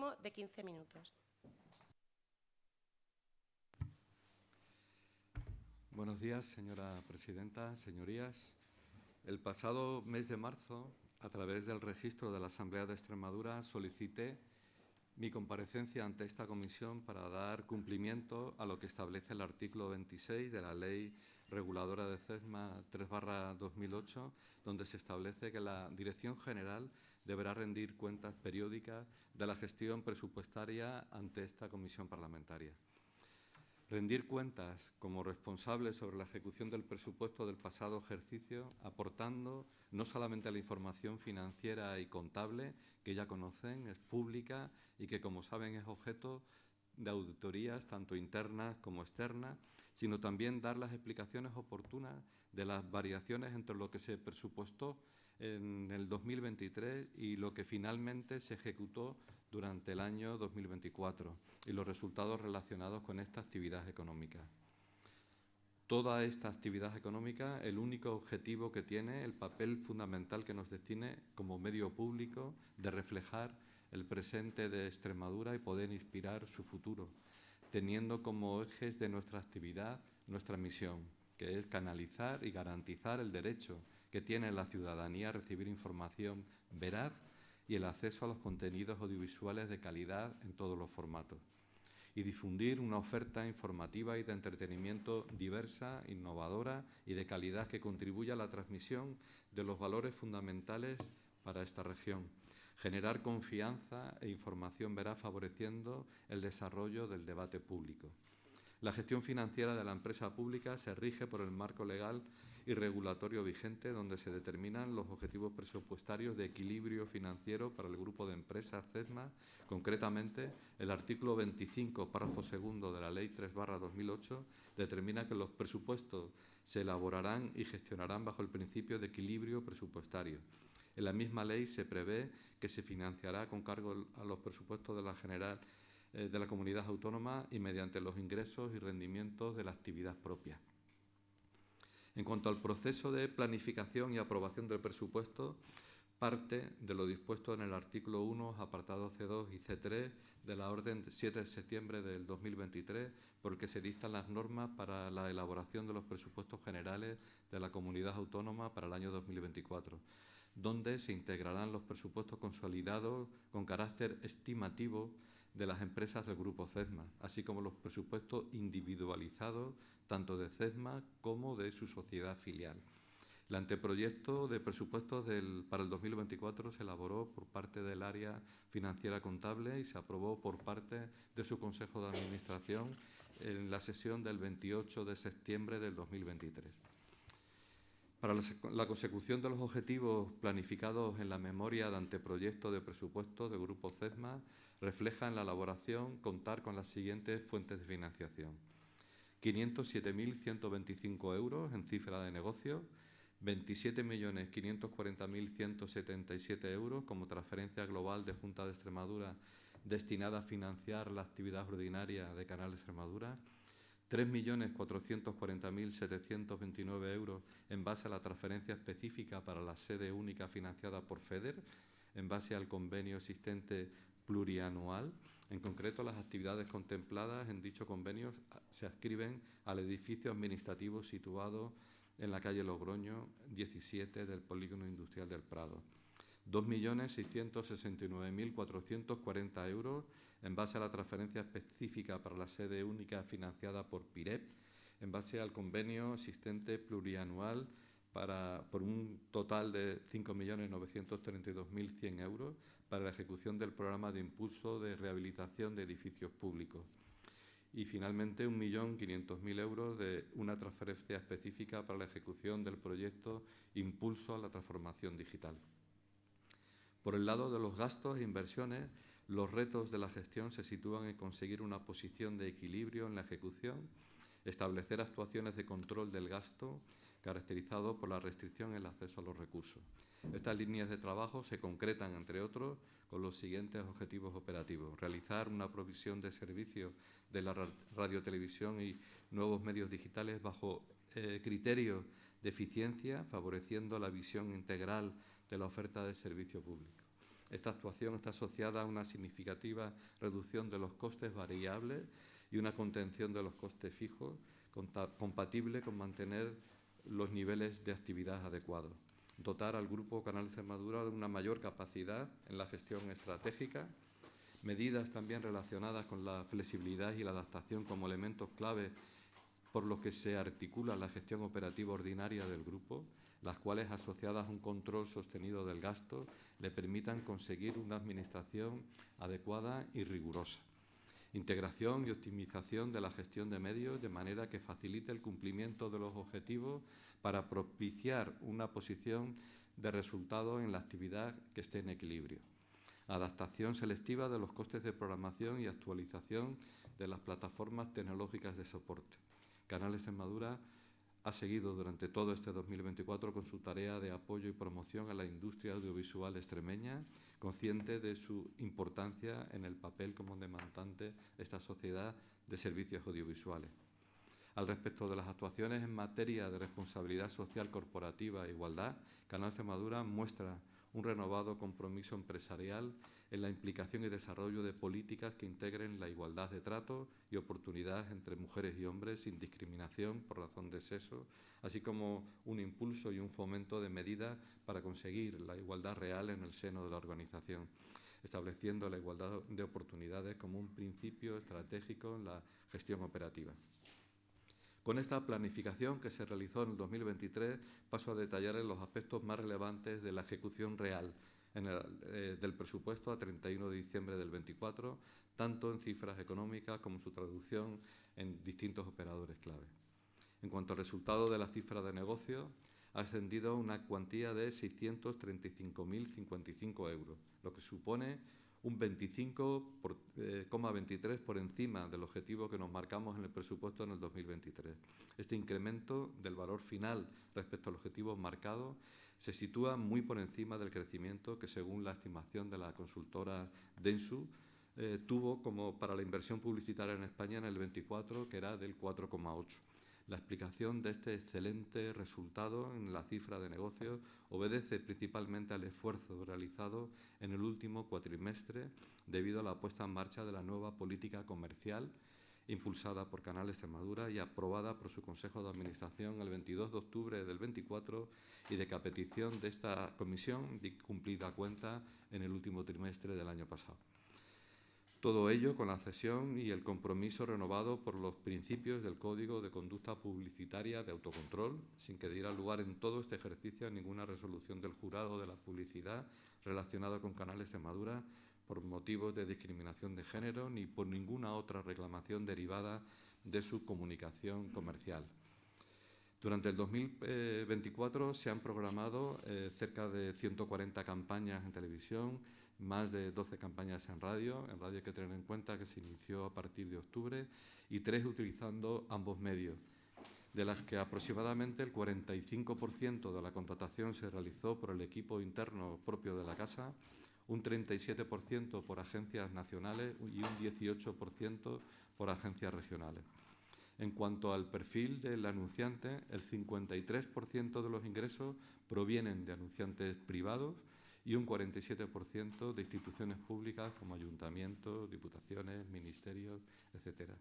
máximo de 15 minutos. Buenos días, señora presidenta, señorías. El pasado mes de marzo, a través del registro de la Asamblea de Extremadura, solicité mi comparecencia ante esta comisión para dar cumplimiento a lo que establece el artículo 26 de la Ley Reguladora de CESMA 3/2008, donde se establece que la Dirección General deberá rendir cuentas periódicas de la gestión presupuestaria ante esta comisión parlamentaria. Rendir cuentas como responsable sobre la ejecución del presupuesto del pasado ejercicio, aportando no solamente la información financiera y contable, que ya conocen, es pública y que, como saben, es objeto de auditorías tanto internas como externas, sino también dar las explicaciones oportunas de las variaciones entre lo que se presupuestó en el 2023 y lo que finalmente se ejecutó durante el año 2024 y los resultados relacionados con esta actividad económica. Toda esta actividad económica, el único objetivo que tiene, el papel fundamental que nos destine como medio público de reflejar el presente de Extremadura y poder inspirar su futuro, teniendo como ejes de nuestra actividad nuestra misión, que es canalizar y garantizar el derecho que tiene la ciudadanía a recibir información veraz y el acceso a los contenidos audiovisuales de calidad en todos los formatos, y difundir una oferta informativa y de entretenimiento diversa, innovadora y de calidad que contribuya a la transmisión de los valores fundamentales para esta región. Generar confianza e información veraz favoreciendo el desarrollo del debate público. La gestión financiera de la empresa pública se rige por el marco legal y regulatorio vigente, donde se determinan los objetivos presupuestarios de equilibrio financiero para el grupo de empresas CESMA. Concretamente, el artículo 25, párrafo segundo de la Ley 3/2008, determina que los presupuestos se elaborarán y gestionarán bajo el principio de equilibrio presupuestario. En la misma ley se prevé que se financiará con cargo a los presupuestos de la comunidad autónoma y mediante los ingresos y rendimientos de la actividad propia. En cuanto al proceso de planificación y aprobación del presupuesto, parte de lo dispuesto en el artículo 1, apartados C2 y C3 de la Orden de 7 de septiembre del 2023, por el que se dictan las normas para la elaboración de los presupuestos generales de la comunidad autónoma para el año 2024, donde se integrarán los presupuestos consolidados con carácter estimativo de las empresas del Grupo CESMA, así como los presupuestos individualizados tanto de CESMA como de su sociedad filial. El anteproyecto de presupuestos para el 2024 se elaboró por parte del área financiera contable y se aprobó por parte de su Consejo de Administración en la sesión del 28 de septiembre del 2023. Para la consecución de los objetivos planificados en la memoria de anteproyecto de presupuestos del Grupo CESMA, refleja en la elaboración contar con las siguientes fuentes de financiación: 507.125 euros en cifra de negocio, 27.540.177 euros como transferencia global de Junta de Extremadura destinada a financiar la actividad ordinaria de Canal de Extremadura, 3.440.729 euros en base a la transferencia específica para la sede única financiada por FEDER, en base al convenio existente plurianual. En concreto, las actividades contempladas en dicho convenio se adscriben al edificio administrativo situado en la calle Logroño 17 del Polígono Industrial del Prado. 2.669.440 euros en base a la transferencia específica para la sede única financiada por PIREP, en base al convenio existente plurianual por un total de 5.932.100 euros para la ejecución del programa de impulso de rehabilitación de edificios públicos. Y, finalmente, 1.500.000 euros de una transferencia específica para la ejecución del proyecto Impulso a la Transformación Digital. Por el lado de los gastos e inversiones, los retos de la gestión se sitúan en conseguir una posición de equilibrio en la ejecución, establecer actuaciones de control del gasto caracterizado por la restricción en el acceso a los recursos. Estas líneas de trabajo se concretan, entre otros, con los siguientes objetivos operativos: realizar una provisión de servicios de la radiotelevisión y nuevos medios digitales bajo criterios de eficiencia, favoreciendo la visión integral de la oferta de servicio público. Esta actuación está asociada a una significativa reducción de los costes variables y una contención de los costes fijos, compatible con mantener los niveles de actividad adecuados. Dotar al Grupo Canal Extremadura de una mayor capacidad en la gestión estratégica, medidas también relacionadas con la flexibilidad y la adaptación como elementos clave por los que se articula la gestión operativa ordinaria del grupo, las cuales, asociadas a un control sostenido del gasto, le permitan conseguir una administración adecuada y rigurosa. Integración y optimización de la gestión de medios de manera que facilite el cumplimiento de los objetivos para propiciar una posición de resultado en la actividad que esté en equilibrio. Adaptación selectiva de los costes de programación y actualización de las plataformas tecnológicas de soporte. Canal Extremadura ha seguido durante todo este 2024 con su tarea de apoyo y promoción a la industria audiovisual extremeña, consciente de su importancia en el papel como demandante de esta sociedad de servicios audiovisuales. Al respecto de las actuaciones en materia de responsabilidad social corporativa e igualdad, Canal Extremadura muestra un renovado compromiso empresarial en la implicación y desarrollo de políticas que integren la igualdad de trato y oportunidad entre mujeres y hombres sin discriminación por razón de sexo, así como un impulso y un fomento de medidas para conseguir la igualdad real en el seno de la organización, estableciendo la igualdad de oportunidades como un principio estratégico en la gestión operativa. Con esta planificación que se realizó en el 2023, paso a detallar los aspectos más relevantes de la ejecución real del presupuesto a 31 de diciembre del 24, tanto en cifras económicas como su traducción en distintos operadores clave. En cuanto al resultado de la cifra de negocio, ha ascendido a una cuantía de 635.055 euros, lo que supone un 25,23 por encima del objetivo que nos marcamos en el presupuesto en el 2023. Este incremento del valor final respecto al objetivo marcado se sitúa muy por encima del crecimiento que, según la estimación de la consultora Densu, tuvo como para la inversión publicitaria en España en el 24, que era del 4,8. La explicación de este excelente resultado en la cifra de negocios obedece principalmente al esfuerzo realizado en el último cuatrimestre debido a la puesta en marcha de la nueva política comercial impulsada por Canal Extremadura y aprobada por su Consejo de Administración el 22 de octubre del 24 y de que a petición de esta comisión di cumplida cuenta en el último trimestre del año pasado. Todo ello con la cesión y el compromiso renovado por los principios del Código de Conducta Publicitaria de Autocontrol, sin que diera lugar en todo este ejercicio a ninguna resolución del jurado de la publicidad relacionada con Canal Extremadura por motivos de discriminación de género ni por ninguna otra reclamación derivada de su comunicación comercial. Durante el 2024 se han programado cerca de 140 campañas en televisión, más de 12 campañas en radio hay que tener en cuenta que se inició a partir de octubre, y 3 utilizando ambos medios, de las que aproximadamente el 45% de la contratación se realizó por el equipo interno propio de la casa, un 37% por agencias nacionales y un 18% por agencias regionales. En cuanto al perfil del anunciante, el 53% de los ingresos provienen de anunciantes privados y un 47% de instituciones públicas como ayuntamientos, diputaciones, ministerios, etc.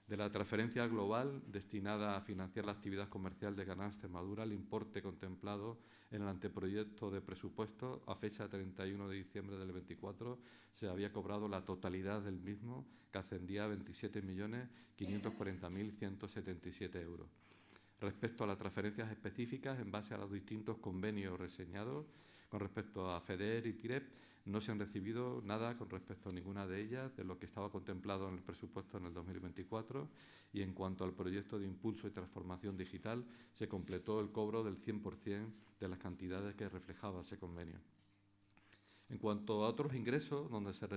De la transferencia global destinada a financiar la actividad comercial de Canal Extremadura, el importe contemplado en el anteproyecto de presupuesto a fecha 31 de diciembre del 24 se había cobrado la totalidad del mismo, que ascendía a 27.540.177 euros. Respecto a las transferencias específicas, en base a los distintos convenios reseñados, con respecto a FEDER y PIREP, no se han recibido nada con respecto a ninguna de ellas de lo que estaba contemplado en el presupuesto en el 2024, y en cuanto al proyecto de impulso y transformación digital, se completó el cobro del 100% de las cantidades que reflejaba ese convenio. En cuanto a otros ingresos, donde se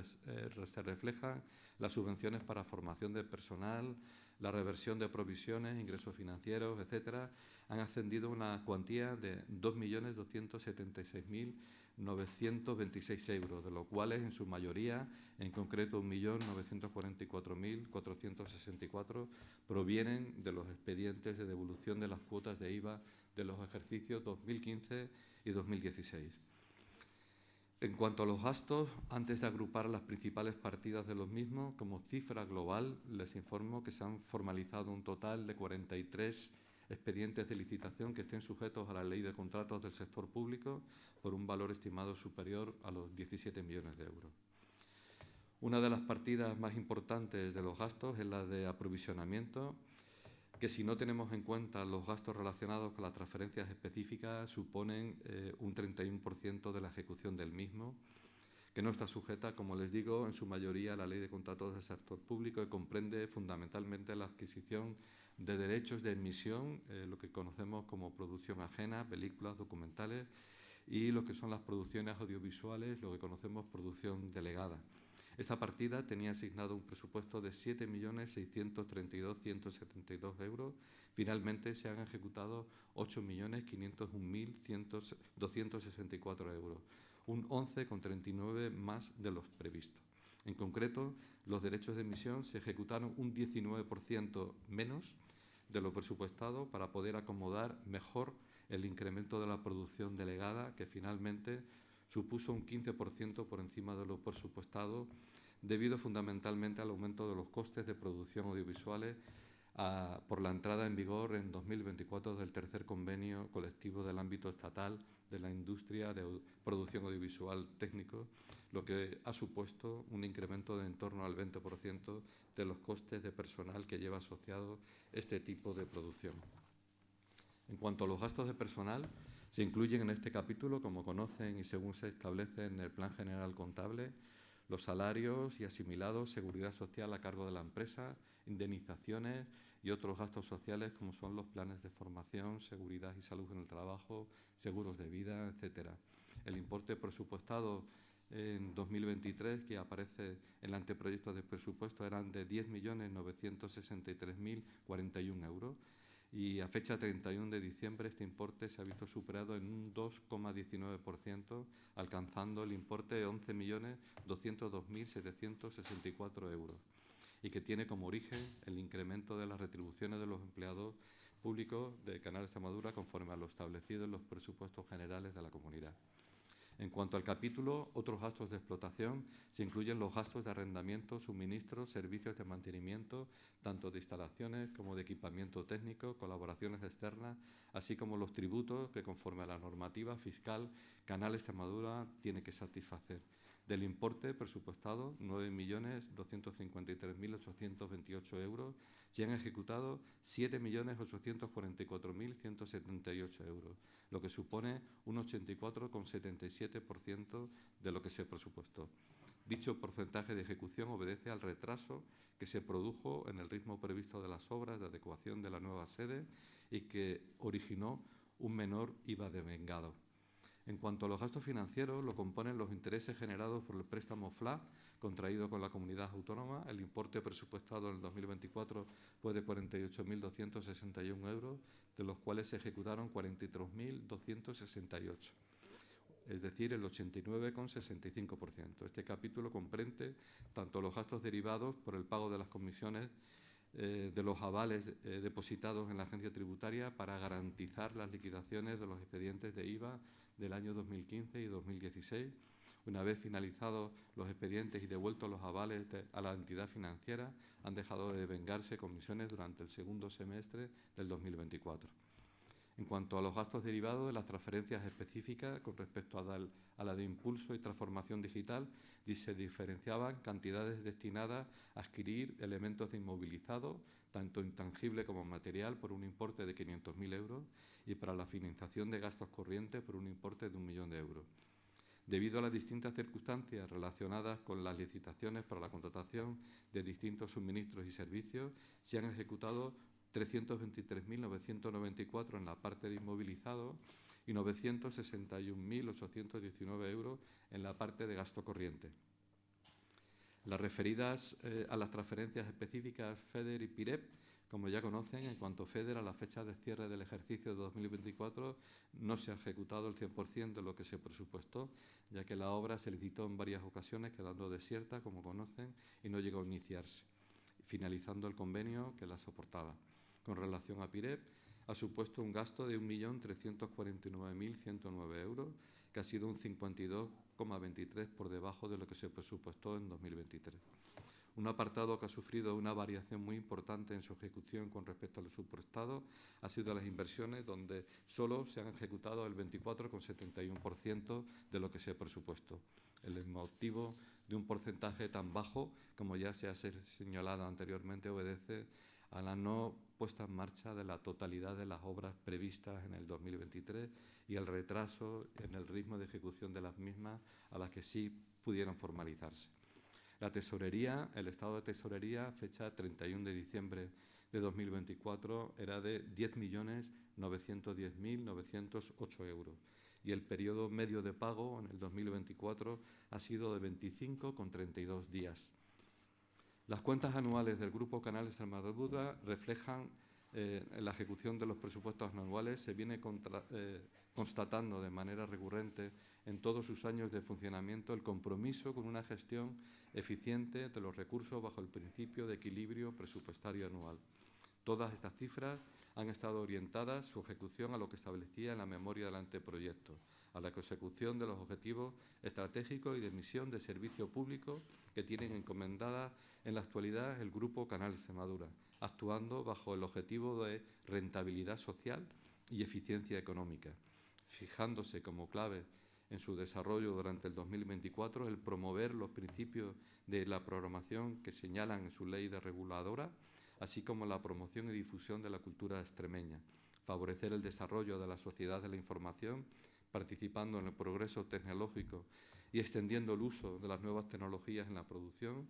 reflejan las subvenciones para formación de personal, la reversión de provisiones, ingresos financieros, etcétera, han ascendido a una cuantía de 2.276.926 euros, de los cuales, en su mayoría, en concreto 1.944.464, provienen de los expedientes de devolución de las cuotas de IVA de los ejercicios 2015 y 2016. En cuanto a los gastos, antes de agrupar las principales partidas de los mismos, como cifra global, les informo que se han formalizado un total de 43 expedientes de licitación que estén sujetos a la Ley de Contratos del Sector Público por un valor estimado superior a los 17 millones de euros. Una de las partidas más importantes de los gastos es la de aprovisionamiento, que si no tenemos en cuenta los gastos relacionados con las transferencias específicas suponen un 31% de la ejecución del mismo, que no está sujeta, como les digo, en su mayoría a la Ley de Contratos del Sector Público, que comprende fundamentalmente la adquisición de derechos de emisión, lo que conocemos como producción ajena, películas, documentales, y lo que son las producciones audiovisuales, lo que conocemos producción delegada. Esta partida tenía asignado un presupuesto de 7.632.172 euros. Finalmente se han ejecutado 8.501.264 euros, un 11,39 más de los previstos. En concreto, los derechos de emisión se ejecutaron un 19% menos de lo presupuestado para poder acomodar mejor el incremento de la producción delegada, que finalmente supuso un 15% por encima de lo presupuestado, debido fundamentalmente al aumento de los costes de producción audiovisuales por la entrada en vigor en 2024 del tercer convenio colectivo del ámbito estatal de la industria de producción audiovisual técnico, lo que ha supuesto un incremento de en torno al 20% de los costes de personal que lleva asociado este tipo de producción. En cuanto a los gastos de personal, se incluyen en este capítulo, como conocen y según se establece en el Plan General Contable, los salarios y asimilados, seguridad social a cargo de la empresa, indemnizaciones y otros gastos sociales como son los planes de formación, seguridad y salud en el trabajo, seguros de vida, etcétera. El importe presupuestado en 2023, que aparece en el anteproyecto de presupuesto, eran de 10.963.041 euros. Y a fecha 31 de diciembre este importe se ha visto superado en un 2,19%, alcanzando el importe de 11.202.764 euros, y que tiene como origen el incremento de las retribuciones de los empleados públicos de Canal Extremadura conforme a lo establecido en los presupuestos generales de la comunidad. En cuanto al capítulo otros gastos de explotación, se incluyen los gastos de arrendamiento, suministros, servicios de mantenimiento, tanto de instalaciones como de equipamiento técnico, colaboraciones externas, así como los tributos que, conforme a la normativa fiscal, Canal Extremadura tiene que satisfacer. Del importe presupuestado, 9.253.828 euros, se han ejecutado 7.844.178 euros, lo que supone un 84,77% de lo que se presupuestó. Dicho porcentaje de ejecución obedece al retraso que se produjo en el ritmo previsto de las obras de adecuación de la nueva sede y que originó un menor IVA devengado. En cuanto a los gastos financieros, lo componen los intereses generados por el préstamo FLA contraído con la comunidad autónoma. El importe presupuestado en el 2024 fue de 48.261 euros, de los cuales se ejecutaron 43.268, es decir, el 89,65%. Este capítulo comprende tanto los gastos derivados por el pago de las comisiones de los avales depositados en la agencia tributaria para garantizar las liquidaciones de los expedientes de IVA del año 2015 y 2016. Una vez finalizados los expedientes y devueltos los avales a la entidad financiera, han dejado de devengarse comisiones durante el segundo semestre del 2024. En cuanto a los gastos derivados de las transferencias específicas con respecto a la de impulso y transformación digital, se diferenciaban cantidades destinadas a adquirir elementos de inmovilizado, tanto intangible como material, por un importe de 500.000 euros, y para la financiación de gastos corrientes por un importe de 1 millón de euros. Debido a las distintas circunstancias relacionadas con las licitaciones para la contratación de distintos suministros y servicios, se han ejecutado 323.994 en la parte de inmovilizado y 961.819 euros en la parte de gasto corriente. Las referidas a las transferencias específicas FEDER y PIREP, como ya conocen, en cuanto a FEDER, a la fecha de cierre del ejercicio de 2024 no se ha ejecutado el 100% de lo que se presupuestó, ya que la obra se licitó en varias ocasiones, quedando desierta, como conocen, y no llegó a iniciarse, finalizando el convenio que la soportaba. Con relación a PIREP, ha supuesto un gasto de 1.349.109 euros, que ha sido un 52% 0,23 por debajo de lo que se presupuestó en 2023. Un apartado que ha sufrido una variación muy importante en su ejecución con respecto a lo presupuestado ha sido las inversiones, donde solo se han ejecutado el 24,71% de lo que se presupuestó. El motivo de un porcentaje tan bajo, como ya se ha señalado anteriormente, obedece a la no puesta en marcha de la totalidad de las obras previstas en el 2023 y el retraso en el ritmo de ejecución de las mismas a las que sí pudieron formalizarse. La tesorería, el estado de tesorería, fecha 31 de diciembre de 2024, era de 10.910.908 euros y el periodo medio de pago en el 2024 ha sido de 25,32 días. Las cuentas anuales del Grupo Canal Extremadura reflejan en la ejecución de los presupuestos anuales. Se viene constatando de manera recurrente en todos sus años de funcionamiento el compromiso con una gestión eficiente de los recursos bajo el principio de equilibrio presupuestario anual. Todas estas cifras han estado orientadas su ejecución a lo que establecía en la memoria del anteproyecto, a la consecución de los objetivos estratégicos y de misión de servicio público que tienen encomendada en la actualidad el Grupo Canal Extremadura, actuando bajo el objetivo de rentabilidad social y eficiencia económica, fijándose como clave en su desarrollo durante el 2024 el promover los principios de la programación que señalan en su ley de reguladora, así como la promoción y difusión de la cultura extremeña, favorecer el desarrollo de la sociedad de la información, participando en el progreso tecnológico y extendiendo el uso de las nuevas tecnologías en la producción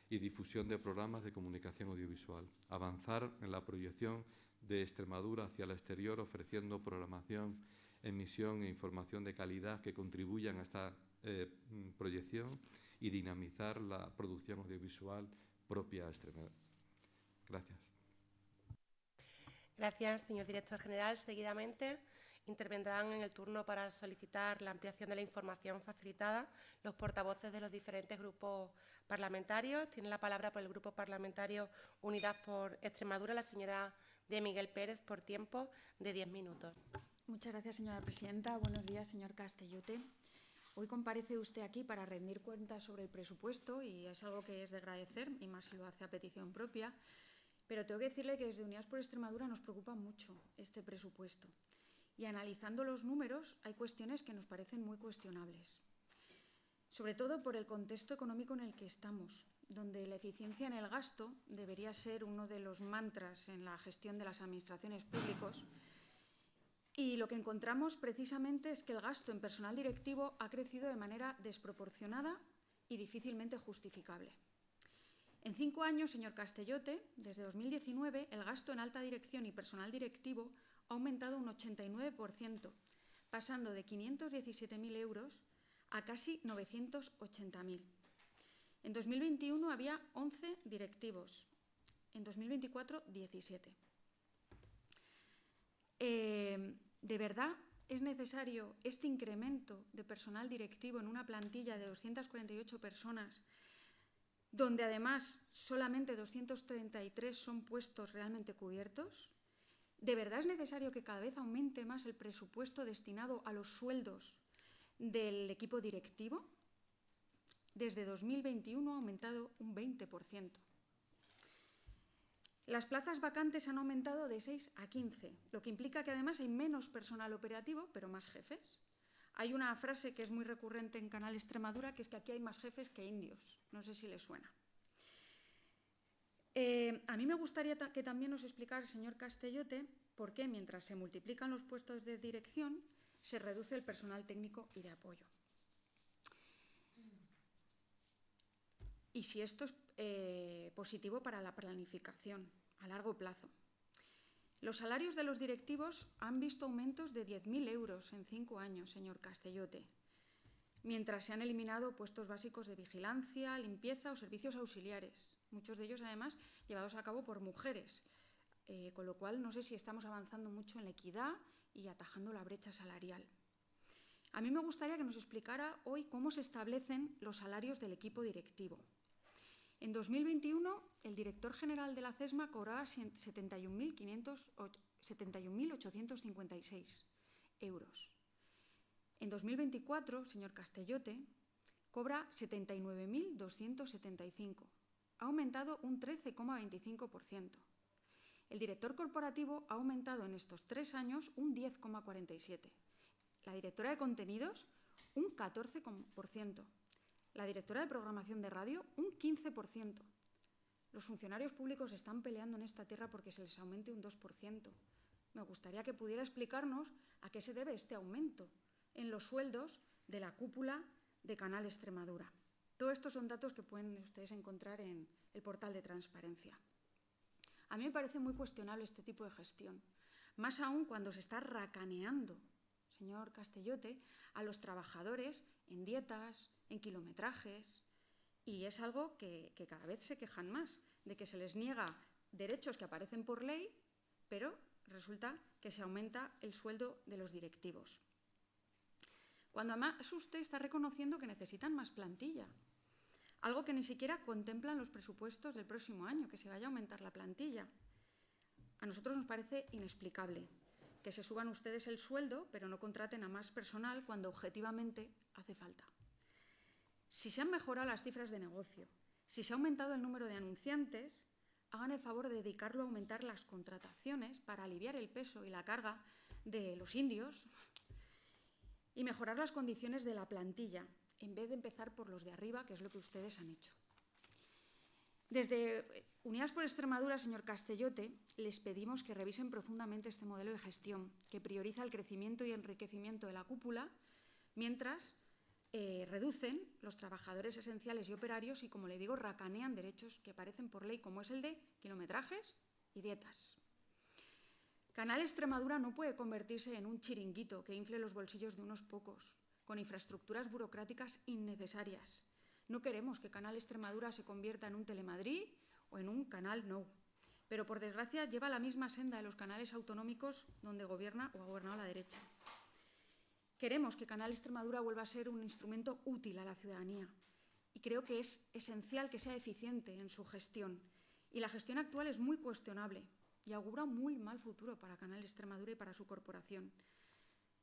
y difusión de programas de comunicación audiovisual, avanzar en la proyección de Extremadura hacia el exterior, ofreciendo programación, emisión e información de calidad que contribuyan a esta proyección y dinamizar la producción audiovisual propia a Extremadura. Gracias. Gracias, señor director general. Seguidamente intervendrán en el turno para solicitar la ampliación de la información facilitada los portavoces de los diferentes grupos parlamentarios. Tiene la palabra por el Grupo Parlamentario Unidad por Extremadura la señora de Miguel Pérez por tiempo de 10 minutos. Muchas gracias, señora presidenta. Buenos días, señor Castellote. Hoy comparece usted aquí para rendir cuentas sobre el presupuesto y es algo que es de agradecer, y más si lo hace a petición propia. Pero tengo que decirle que desde Unidas por Extremadura nos preocupa mucho este presupuesto. Y analizando los números, hay cuestiones que nos parecen muy cuestionables. Sobre todo por el contexto económico en el que estamos, donde la eficiencia en el gasto debería ser uno de los mantras en la gestión de las administraciones públicas. Y lo que encontramos precisamente es que el gasto en personal directivo ha crecido de manera desproporcionada y difícilmente justificable. En 5 años, señor Castellote, desde 2019, el gasto en alta dirección y personal directivo ha aumentado un 89%, pasando de 517.000 euros a casi 980.000. En 2021 había 11 directivos, en 2024 17. ¿De verdad es necesario este incremento de personal directivo en una plantilla de 248 personas, donde además solamente 233 son puestos realmente cubiertos? ¿De verdad es necesario que cada vez aumente más el presupuesto destinado a los sueldos del equipo directivo? Desde 2021 ha aumentado un 20%. Las plazas vacantes han aumentado de 6 a 15, lo que implica que además hay menos personal operativo, pero más jefes. Hay una frase que es muy recurrente en Canal Extremadura, que es que aquí hay más jefes que indios. No sé si les suena. A mí me gustaría que también nos explicara, señor Castellote, por qué mientras se multiplican los puestos de dirección, se reduce el personal técnico y de apoyo. Y si esto es positivo para la planificación a largo plazo. Los salarios de los directivos han visto aumentos de 10.000 euros en 5 años, señor Castellote, mientras se han eliminado puestos básicos de vigilancia, limpieza o servicios auxiliares, muchos de ellos además llevados a cabo por mujeres, con lo cual no sé si estamos avanzando mucho en la equidad y atajando la brecha salarial. A mí me gustaría que nos explicara hoy cómo se establecen los salarios del equipo directivo. En 2021, el director general de la CESMA cobraba 71.856 euros. En 2024, señor Castellote, cobra 79.275. Ha aumentado un 13,25%. El director corporativo ha aumentado en estos 3 años un 10,47%. La directora de contenidos, un 14%. La directora de programación de radio, un 15%. Los funcionarios públicos están peleando en esta tierra porque se les aumente un 2%. Me gustaría que pudiera explicarnos a qué se debe este aumento en los sueldos de la cúpula de Canal Extremadura. Todo esto son datos que pueden ustedes encontrar en el portal de transparencia. A mí me parece muy cuestionable este tipo de gestión, más aún cuando se está racaneando, señor Castellote, a los trabajadores en dietas, en kilometrajes, y es algo que cada vez se quejan más, de que se les niega derechos que aparecen por ley, pero resulta que se aumenta el sueldo de los directivos. Cuando además usted está reconociendo que necesitan más plantilla, algo que ni siquiera contemplan los presupuestos del próximo año, que se vaya a aumentar la plantilla. A nosotros nos parece inexplicable que se suban ustedes el sueldo, pero no contraten a más personal cuando objetivamente hace falta. Si se han mejorado las cifras de negocio, si se ha aumentado el número de anunciantes, hagan el favor de dedicarlo a aumentar las contrataciones para aliviar el peso y la carga de los indios y mejorar las condiciones de la plantilla, en vez de empezar por los de arriba, que es lo que ustedes han hecho. Desde Unidas por Extremadura, señor Castellote, les pedimos que revisen profundamente este modelo de gestión, que prioriza el crecimiento y enriquecimiento de la cúpula, mientras reducen los trabajadores esenciales y operarios y, como le digo, racanean derechos que aparecen por ley, como es el de kilometrajes y dietas. Canal Extremadura no puede convertirse en un chiringuito que infle los bolsillos de unos pocos, con infraestructuras burocráticas innecesarias. No queremos que Canal Extremadura se convierta en un Telemadrid o en un Canal Nou, pero por desgracia lleva la misma senda de los canales autonómicos donde gobierna o ha gobernado la derecha. Queremos que Canal Extremadura vuelva a ser un instrumento útil a la ciudadanía y creo que es esencial que sea eficiente en su gestión. Y la gestión actual es muy cuestionable y augura un muy mal futuro para Canal Extremadura y para su corporación.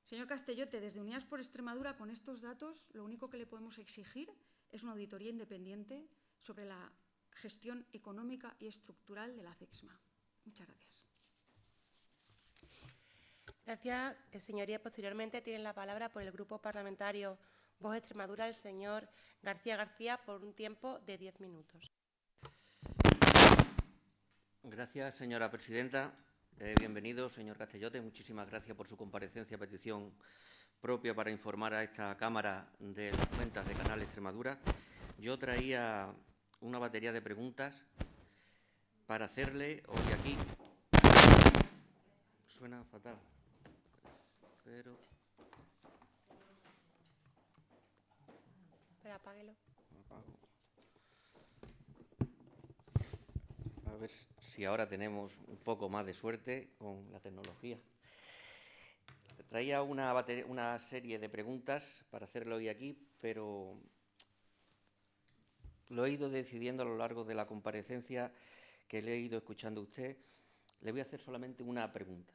Señor Castellote, desde Unidas por Extremadura, con estos datos, lo único que le podemos exigir es una auditoría independiente sobre la gestión económica y estructural de la CEXMA. Muchas gracias. Gracias, señoría. Posteriormente tiene la palabra por el Grupo Parlamentario Vox Extremadura el señor García García por un tiempo de 10 minutos. Gracias, señora presidenta. Bienvenido, señor Castellote. Muchísimas gracias por su comparecencia a petición propia para informar a esta Cámara de las cuentas de Canal Extremadura. Yo traía una batería de preguntas para hacerle hoy aquí. Suena fatal, pero apáguelo. A ver si ahora tenemos un poco más de suerte con la tecnología. Traía una serie de preguntas para hacerlo hoy aquí, pero lo he ido decidiendo a lo largo de la comparecencia que le he ido escuchando a usted. Le voy a hacer solamente una pregunta.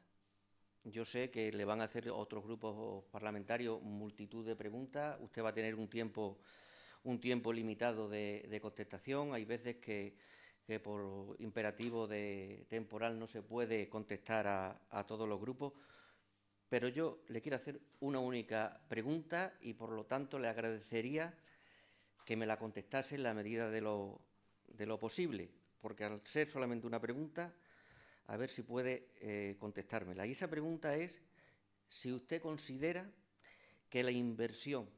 Yo sé que le van a hacer otros grupos parlamentarios multitud de preguntas. Usted va a tener un tiempo limitado de contestación. Hay veces que por imperativo temporal no se puede contestar a todos los grupos. Pero yo le quiero hacer una única pregunta y, por lo tanto, le agradecería que me la contestase en la medida de lo posible, porque al ser solamente una pregunta, a ver si puede contestármela. Y esa pregunta es si usted considera que la inversión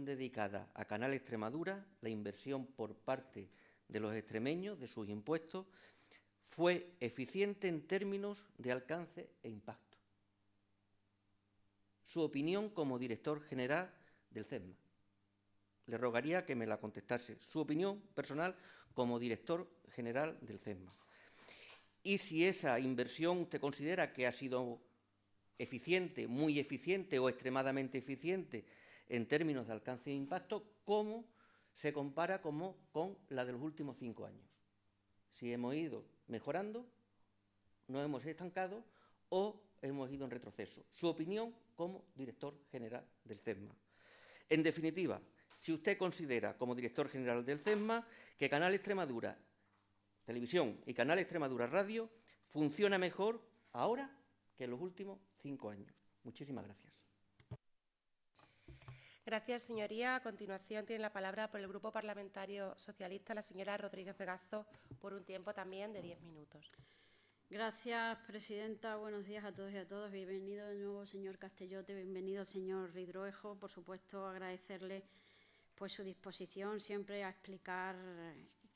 dedicada a Canal Extremadura, la inversión por parte de los extremeños, de sus impuestos, fue eficiente en términos de alcance e impacto. Su opinión como director general del CESMA. Le rogaría que me la contestase. Su opinión personal como director general del CESMA. Y si esa inversión usted considera que ha sido eficiente, muy eficiente o extremadamente eficiente en términos de alcance e impacto, ¿cómo se compara con la de los últimos 5 años? Si hemos ido mejorando, nos hemos estancado o hemos ido en retroceso. Su opinión como director general del CESMA. En definitiva, si usted considera como director general del CESMA que Canal Extremadura Televisión y Canal Extremadura Radio funciona mejor ahora que en los últimos 5 años. Muchísimas gracias. Gracias, señoría. A continuación tiene la palabra por el Grupo Parlamentario Socialista la señora Rodríguez Vegazo por un tiempo también de 10 minutos. Gracias, presidenta. Buenos días a todos y a todas. Bienvenido de nuevo, señor Castellote. Bienvenido al señor Ridruejo. Por supuesto, agradecerle pues, su disposición siempre a explicar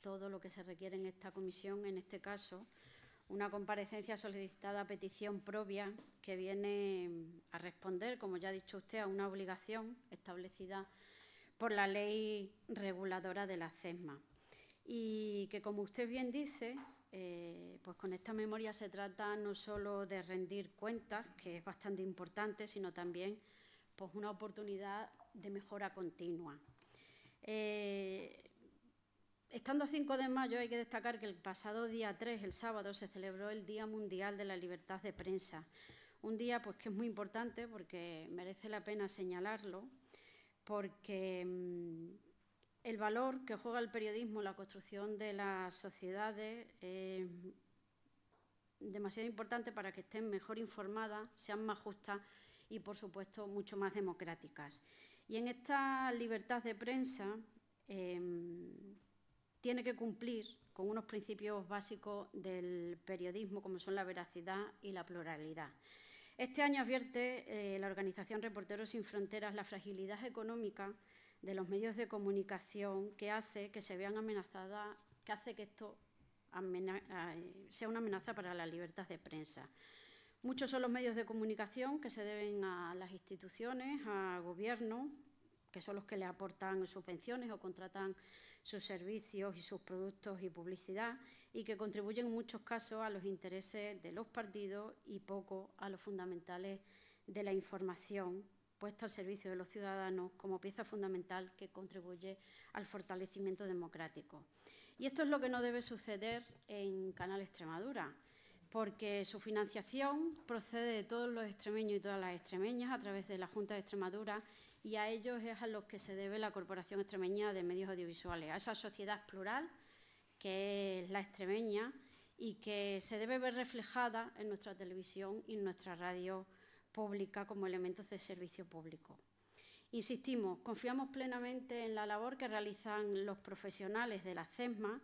todo lo que se requiere en esta comisión. En este caso, una comparecencia solicitada a petición propia que viene a responder, como ya ha dicho usted, a una obligación establecida por la ley reguladora de la CESMA. Y que, como usted bien dice, pues con esta memoria se trata no solo de rendir cuentas, que es bastante importante, sino también pues, una oportunidad de mejora continua. Estando a 5 de mayo, hay que destacar que el pasado día 3, el sábado, se celebró el Día Mundial de la Libertad de Prensa. Un día pues, que es muy importante porque merece la pena señalarlo, porque el valor que juega el periodismo en la construcción de las sociedades es demasiado importante para que estén mejor informadas, sean más justas y, por supuesto, mucho más democráticas. Y en esta libertad de prensa tiene que cumplir con unos principios básicos del periodismo, como son la veracidad y la pluralidad. Este año advierte la organización Reporteros Sin Fronteras la fragilidad económica de los medios de comunicación que hace que se vean amenazadas, que hace que esto sea una amenaza para la libertad de prensa. Muchos son los medios de comunicación que se deben a las instituciones, a gobierno, que son los que le aportan subvenciones o contratan sus servicios y sus productos y publicidad, y que contribuyen en muchos casos a los intereses de los partidos y poco a los fundamentales de la información puesta al servicio de los ciudadanos como pieza fundamental que contribuye al fortalecimiento democrático. Y esto es lo que no debe suceder en Canal Extremadura, porque su financiación procede de todos los extremeños y todas las extremeñas a través de la Junta de Extremadura, y a ellos es a los que se debe la Corporación Extremeña de Medios Audiovisuales, a esa sociedad plural que es la extremeña y que se debe ver reflejada en nuestra televisión y en nuestra radio pública como elementos de servicio público. Insistimos, confiamos plenamente en la labor que realizan los profesionales de la CESMA,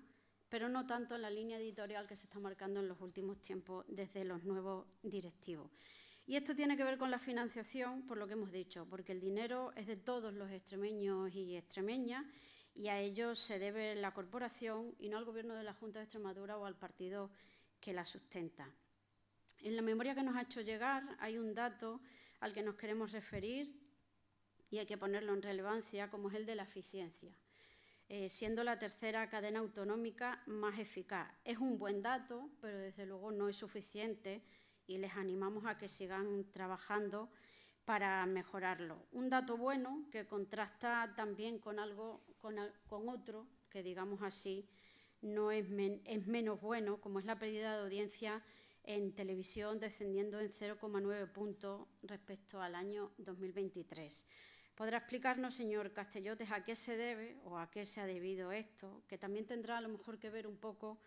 pero no tanto en la línea editorial que se está marcando en los últimos tiempos desde los nuevos directivos. Y esto tiene que ver con la financiación, por lo que hemos dicho, porque el dinero es de todos los extremeños y extremeñas y a ellos se debe la corporación y no al Gobierno de la Junta de Extremadura o al partido que la sustenta. En la memoria que nos ha hecho llegar hay un dato al que nos queremos referir y hay que ponerlo en relevancia, como es el de la eficiencia, siendo la tercera cadena autonómica más eficaz. Es un buen dato, pero desde luego no es suficiente y les animamos a que sigan trabajando para mejorarlo. Un dato bueno que contrasta también con otro que, digamos así, no es menos bueno, como es la pérdida de audiencia en televisión, descendiendo en 0,9 puntos respecto al año 2023. ¿Podrá explicarnos, señor Castellotes, a qué se debe o a qué se ha debido esto? Que también tendrá a lo mejor que ver un poco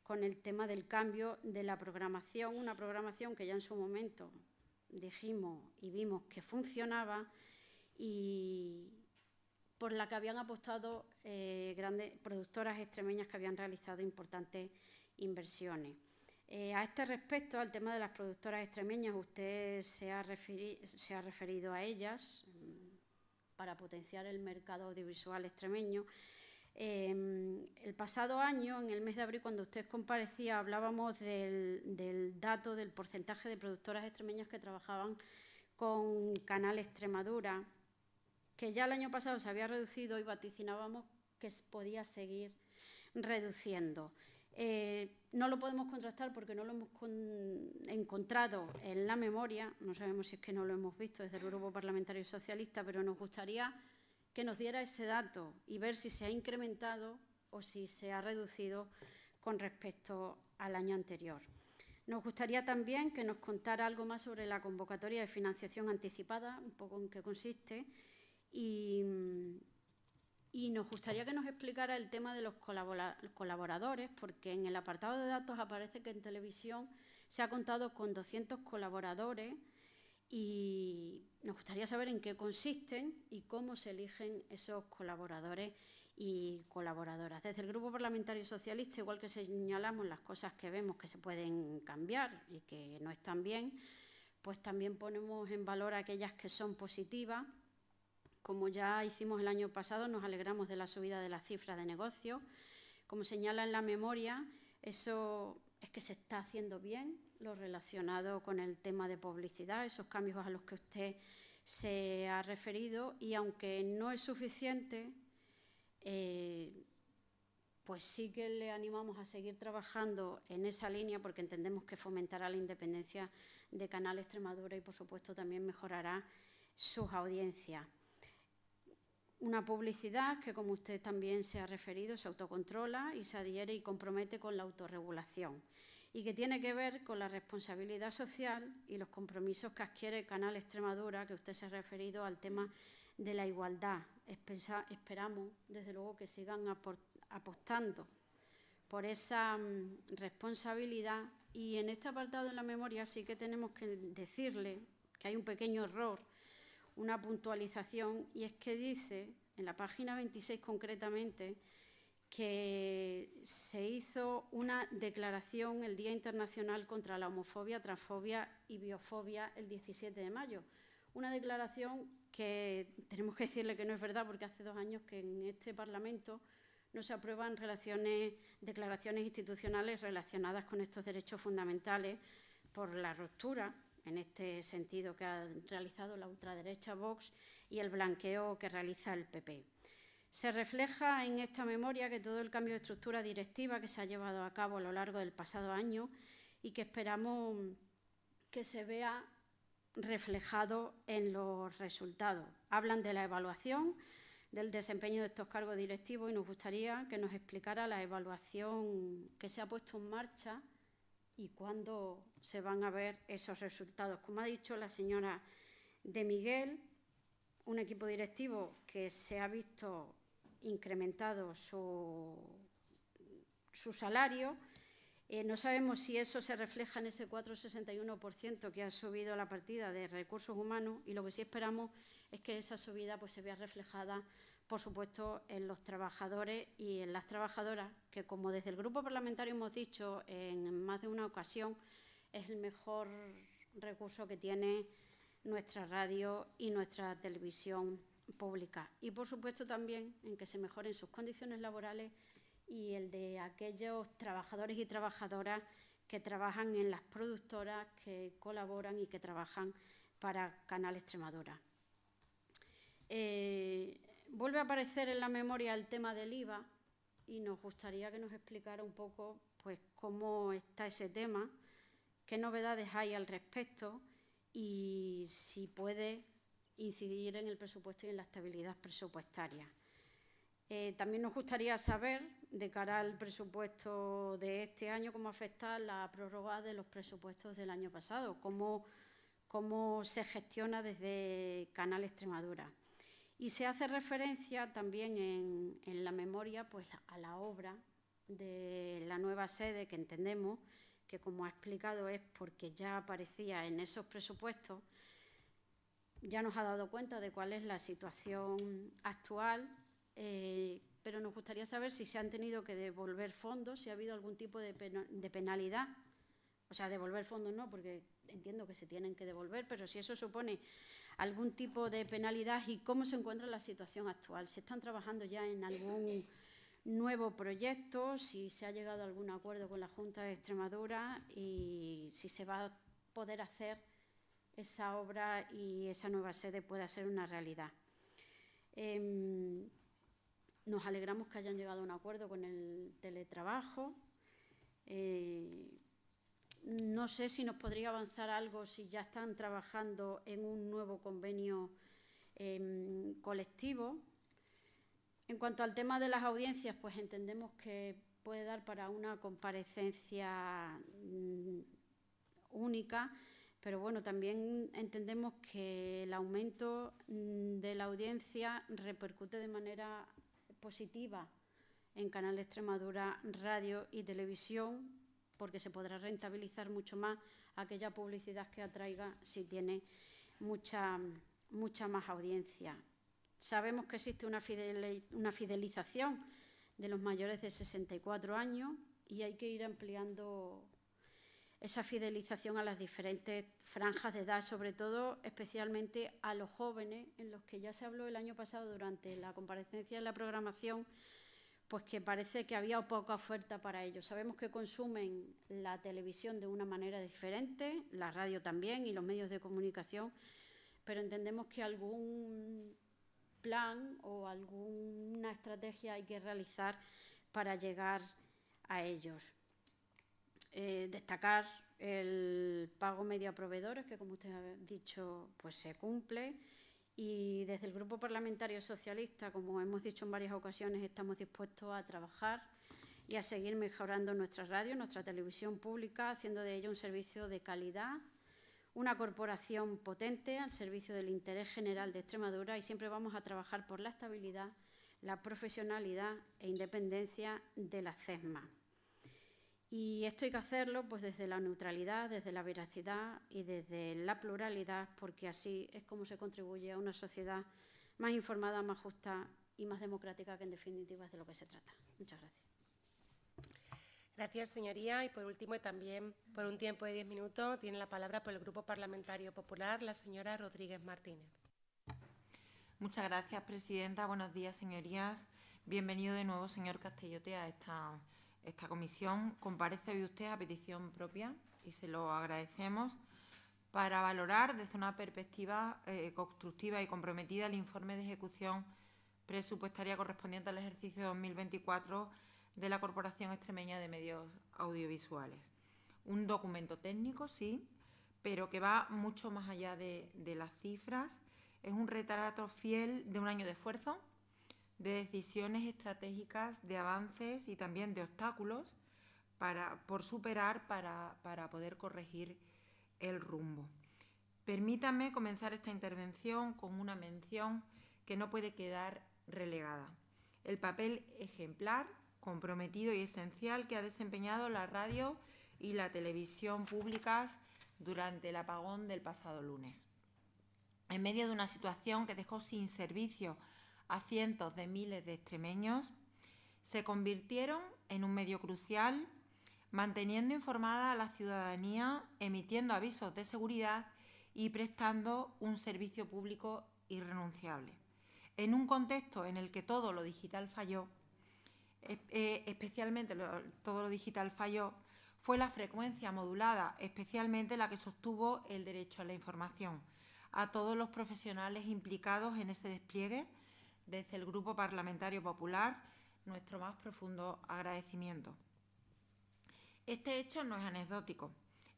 con el tema del cambio de la programación, una programación que ya en su momento dijimos y vimos que funcionaba y por la que habían apostado grandes productoras extremeñas que habían realizado importantes inversiones. A este respecto, al tema de las productoras extremeñas, usted se ha referido a ellas para potenciar el mercado audiovisual extremeño. El pasado año, en el mes de abril, cuando usted comparecía, hablábamos del dato del porcentaje de productoras extremeñas que trabajaban con Canal Extremadura, que ya el año pasado se había reducido y vaticinábamos que podía seguir reduciendo. No lo podemos contrastar porque no lo hemos encontrado en la memoria, no sabemos si es que no lo hemos visto desde el Grupo Parlamentario Socialista, pero nos gustaría que nos diera ese dato y ver si se ha incrementado o si se ha reducido con respecto al año anterior. Nos gustaría también que nos contara algo más sobre la convocatoria de financiación anticipada, un poco en qué consiste, y nos gustaría que nos explicara el tema de los colaboradores, porque en el apartado de datos aparece que en televisión se ha contado con 200 colaboradores y nos gustaría saber en qué consisten y cómo se eligen esos colaboradores y colaboradoras. Desde el Grupo Parlamentario Socialista, igual que señalamos las cosas que vemos que se pueden cambiar y que no están bien, pues también ponemos en valor aquellas que son positivas. Como ya hicimos el año pasado, nos alegramos de la subida de las cifras de negocio. Como señala en la memoria, eso es que se está haciendo bien, lo relacionado con el tema de publicidad, esos cambios a los que usted se ha referido, y aunque no es suficiente, pues sí que le animamos a seguir trabajando en esa línea, porque entendemos que fomentará la independencia de Canal Extremadura y, por supuesto, también mejorará sus audiencias. Una publicidad que, como usted también se ha referido, se autocontrola y se adhiere y compromete con la autorregulación, y que tiene que ver con la responsabilidad social y los compromisos que adquiere Canal Extremadura, que usted se ha referido al tema de la igualdad. Esperamos, desde luego, que sigan apostando por esa responsabilidad. Y en este apartado en la memoria sí que tenemos que decirle que hay un pequeño error, una puntualización, y es que dice, en la página 26 concretamente, que se hizo una declaración el Día Internacional contra la Homofobia, Transfobia y Biofobia el 17 de mayo. Una declaración que tenemos que decirle que no es verdad, porque hace 2 años que en este Parlamento no se aprueban declaraciones institucionales relacionadas con estos derechos fundamentales por la ruptura, en este sentido, que ha realizado la ultraderecha Vox y el blanqueo que realiza el PP. Se refleja en esta memoria que todo el cambio de estructura directiva que se ha llevado a cabo a lo largo del pasado año y que esperamos que se vea reflejado en los resultados. Hablan de la evaluación del desempeño de estos cargos directivos y nos gustaría que nos explicara la evaluación que se ha puesto en marcha y cuándo se van a ver esos resultados. Como ha dicho la señora de Miguel, un equipo directivo que se ha visto incrementado su salario. No sabemos si eso se refleja en ese 4,61% que ha subido la partida de recursos humanos, y lo que sí esperamos es que esa subida pues se vea reflejada, por supuesto, en los trabajadores y en las trabajadoras, que, como desde el Grupo Parlamentario hemos dicho en más de una ocasión, es el mejor recurso que tiene nuestra radio y nuestra televisión pública. Y, por supuesto, también en que se mejoren sus condiciones laborales y el de aquellos trabajadores y trabajadoras que trabajan en las productoras, que colaboran y que trabajan para Canal Extremadura. Vuelve a aparecer en la memoria el tema del IVA y nos gustaría que nos explicara un poco pues, cómo está ese tema, qué novedades hay al respecto y si puede incidir en el presupuesto y en la estabilidad presupuestaria. También nos gustaría saber, de cara al presupuesto de este año, cómo afecta la prórroga de los presupuestos del año pasado, cómo se gestiona desde Canal Extremadura. Y se hace referencia también en la memoria pues, a la obra de la nueva sede, que entendemos que, como ha explicado, es porque ya aparecía en esos presupuestos. Ya nos ha dado cuenta de cuál es la situación actual, pero nos gustaría saber si se han tenido que devolver fondos, si ha habido algún tipo de penalidad. O sea, devolver fondos no, porque entiendo que se tienen que devolver, pero si eso supone algún tipo de penalidad y cómo se encuentra la situación actual. ¿Se están trabajando ya en algún nuevo proyecto? Si se ha llegado a algún acuerdo con la Junta de Extremadura y si se va a poder hacer esa obra y esa nueva sede pueda ser una realidad. Nos alegramos que hayan llegado a un acuerdo con el teletrabajo. No sé si nos podría avanzar algo, si ya están trabajando en un nuevo convenio colectivo. En cuanto al tema de las audiencias, pues entendemos que puede dar para una comparecencia única, pero bueno, también entendemos que el aumento de la audiencia repercute de manera positiva en Canal Extremadura Radio y Televisión, porque se podrá rentabilizar mucho más aquella publicidad que atraiga si tiene mucha más audiencia. Sabemos que existe una fidelización de los mayores de 64 años y hay que ir ampliando esa fidelización a las diferentes franjas de edad, sobre todo especialmente a los jóvenes, en los que ya se habló el año pasado durante la comparecencia en la programación, pues que parece que había poca oferta para ellos. Sabemos que consumen la televisión de una manera diferente, la radio también y los medios de comunicación, pero entendemos que algún plan o alguna estrategia hay que realizar para llegar a ellos. Destacar el pago medio a proveedores, que como usted ha dicho, pues se cumple. Y desde el Grupo Parlamentario Socialista, como hemos dicho en varias ocasiones, estamos dispuestos a trabajar y a seguir mejorando nuestra radio, nuestra televisión pública, haciendo de ello un servicio de calidad, una corporación potente al servicio del interés general de Extremadura, y siempre vamos a trabajar por la estabilidad, la profesionalidad e independencia de la CESMA. Y esto hay que hacerlo pues desde la neutralidad, desde la veracidad y desde la pluralidad, porque así es como se contribuye a una sociedad más informada, más justa y más democrática, que en definitiva es de lo que se trata. Muchas gracias. Gracias, señoría. Y por último, y también por un tiempo de 10 minutos, tiene la palabra por el Grupo Parlamentario Popular la señora Rodríguez Martínez. Muchas gracias, presidenta. Buenos días, señorías. Bienvenido de nuevo, señor Castellote, a esta comisión. Comparece hoy usted a petición propia y se lo agradecemos, para valorar desde una perspectiva constructiva y comprometida el informe de ejecución presupuestaria correspondiente al ejercicio 2024 de la Corporación Extremeña de Medios Audiovisuales. Un documento técnico, sí, pero que va mucho más allá de las cifras. Es un retrato fiel de un año de esfuerzo, de decisiones estratégicas, de avances y también de obstáculos por superar para poder corregir el rumbo. Permítame comenzar esta intervención con una mención que no puede quedar relegada: el papel ejemplar, comprometido y esencial que ha desempeñado la radio y la televisión públicas durante el apagón del pasado lunes. En medio de una situación que dejó sin servicio a cientos de miles de extremeños, se convirtieron en un medio crucial, manteniendo informada a la ciudadanía, emitiendo avisos de seguridad y prestando un servicio público irrenunciable. En un contexto en el que todo lo digital falló, especialmente todo lo digital falló, fue la frecuencia modulada, especialmente la que sostuvo el derecho a la información. A todos los profesionales implicados en ese despliegue, desde el Grupo Parlamentario Popular, nuestro más profundo agradecimiento. Este hecho no es anecdótico,